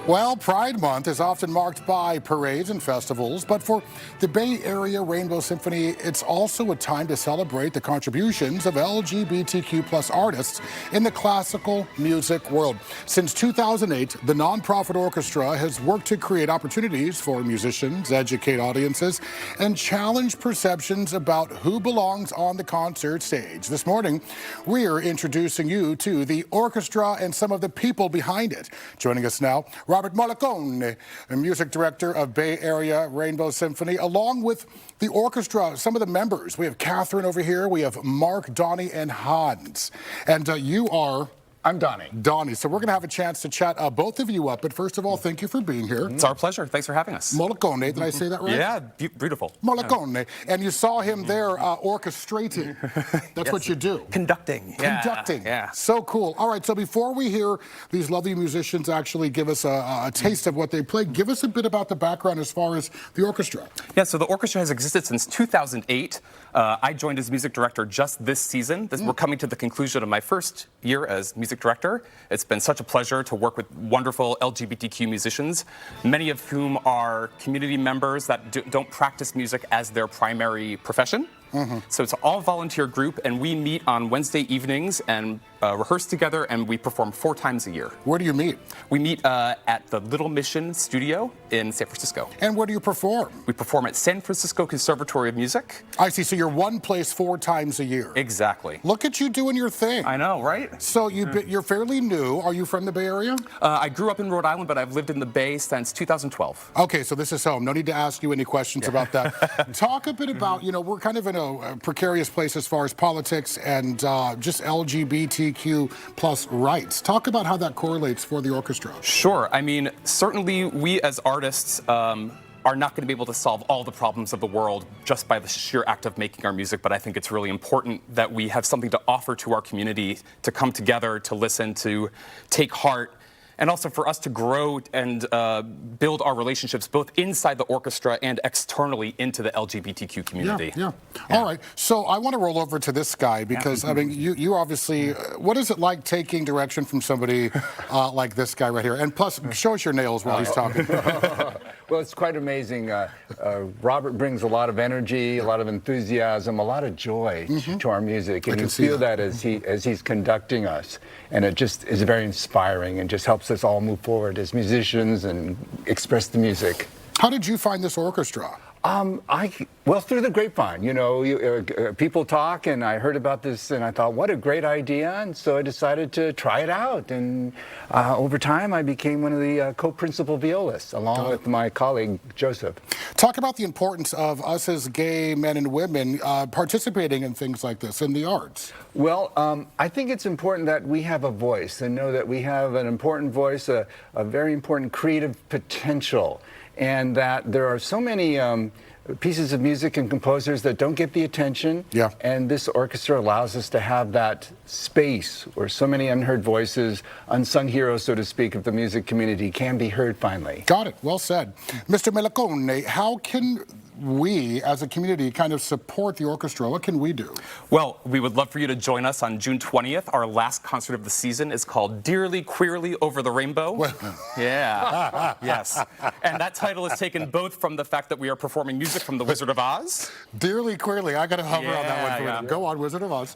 Well, Pride Month is often marked by parades and festivals, but for the Bay Area Rainbow Symphony, it's also a time to celebrate the contributions of LGBTQ plus artists in the classical music world. Since 2008, the nonprofit orchestra has worked to create opportunities for musicians, educate audiences, and challenge perceptions about who belongs on the concert stage. This morning, we're introducing you to the orchestra and some of the people behind it. Joining us now, Robert Malacone, music director of Bay Area Rainbow Symphony, along with the orchestra, some of the members. We have Catherine over here, we have Mark, Donnie, and Hans. And you are... I'm Donnie. Donnie. So we're going to have a chance to chat both of you up. But first of all, thank you for being here. It's our pleasure. Thanks for having us. Malacone, did I say that right? Yeah, beautiful. Malacone. Yeah. And you saw him there orchestrating. That's yes. What you do. Conducting. Conducting. Yeah. So cool. All right, so before we hear these lovely musicians actually give us a taste of what they play, give us a bit about the background as far as the orchestra. Yeah, so the orchestra has existed since 2008. I joined as music director just this season. We're coming to the conclusion of my first year as music director. It's been such a pleasure to work with wonderful LGBTQ musicians, many of whom are community members that don't practice music as their primary profession. So it's an all-volunteer group, and we meet on Wednesday evenings and rehearse together, and we perform 4 times a year. Where do you meet? We meet at the Little Mission Studio in San Francisco. And where do you perform? We perform at San Francisco Conservatory of Music. I see, so you're one place 4 times a year. Exactly. Look at you doing your thing. I know, right? So you're fairly new. Are you from the Bay Area? I grew up in Rhode Island, but I've lived in the Bay since 2012. Okay, so this is home. No need to ask you any questions about that. Talk a bit about, we're kind of in a precarious place as far as politics and just LGBTQ plus rights. Talk about how that correlates for the orchestra. Sure. I mean, certainly we as artists are not going to be able to solve all the problems of the world just by the sheer act of making our music, but I think it's really important that we have something to offer to our community, to come together, to listen, to take heart, and also for us to grow and build our relationships both inside the orchestra and externally into the LGBTQ community. Yeah. All right, so I want to roll over to this guy because, I mean, you obviously, what is it like taking direction from somebody like this guy right here? And plus, show us your nails while he's talking. Well, it's quite amazing. Robert brings a lot of energy, a lot of enthusiasm, a lot of joy to our music, and you feel that as he's conducting us, and it just is very inspiring and just helps us all move forward as musicians and express the music. How did you find this orchestra? Well, through the grapevine, people talk, and I heard about this, and I thought, what a great idea, and so I decided to try it out, and over time, I became one of the co-principal violists, along with my colleague, Joseph. Talk about the importance of us as gay men and women participating in things like this, in the arts. Well, I think it's important that we have a voice, and know that we have an important voice, a very important creative potential, and that there are so many pieces of music and composers that don't get the attention. Yeah. And this orchestra allows us to have that space where so many unheard voices, unsung heroes, so to speak, of the music community can be heard finally. Got it. Well said. Mr. Malacone, how can we as a community kind of support the orchestra? What can we do? Well, we would love for you to join us on June 20th. Our last concert of the season is called Dearly Queerly Over the Rainbow. Well. Yeah. Yes. And that title is taken both from the fact that we are performing music from The Wizard of Oz. Dearly Queerly. I got to hover on that one for you. Go on, Wizard of Oz.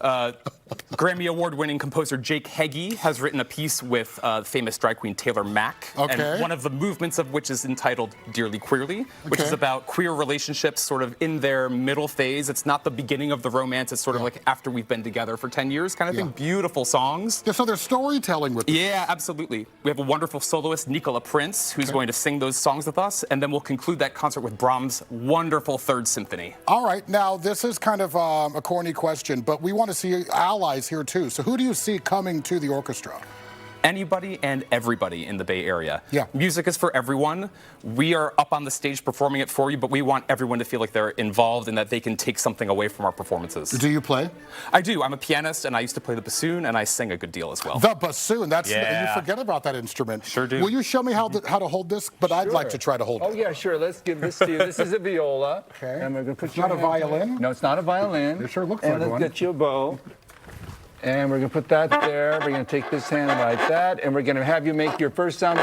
Grammy Award-winning composer Jake Heggie has written a piece with famous drag queen Taylor Mack. Okay. And one of the movements of which is entitled Dearly Queerly, which is about queer relationships sort of in their middle phase. It's not the beginning of the romance. It's sort of like after we've been together for 10 years kind of thing. Beautiful songs. Yeah, so there's storytelling with this. Yeah, absolutely. We have a wonderful soloist, Nicola Prince, who's going to sing those songs with us, and then we'll conclude that concert with Brahms' wonderful Third Symphony. All right, now this is kind of a corny question, but we want to see allies here too. So who do you see coming to the orchestra? anybody and everybody in the Bay Area. Yeah. Music is for everyone. We are up on the stage performing it for you, but we want everyone to feel like they're involved and that they can take something away from our performances. Do you play? I do. I'm a pianist, and I used to play the bassoon, and I sing a good deal as well. The bassoon. That's Yeah. you forget about that instrument. Sure do. Will you show me how to hold this? But I'd like to try to hold it. Oh, yeah, sure. Let's give this to you. This is a viola. Okay. And we're going to put It's not a violin? No, it's not a violin. It sure looks and like let's one. get you a bow. And we're going to put that there. We're going to take this hand like that. And we're going to have you make your first sound.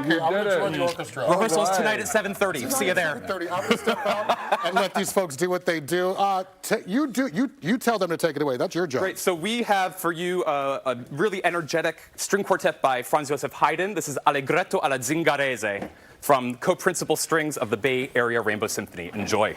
Okay, I'm did going to join it. the orchestra. Rehearsals right. tonight at 7:30. See you there. 7:30. I'm going to step out and let these folks do what they do. You tell them to take it away. That's your job. Great. So we have for you a really energetic string quartet by Franz Joseph Haydn. This is Allegretto alla Zingarese from co-principal strings of the Bay Area Rainbow Symphony. Enjoy.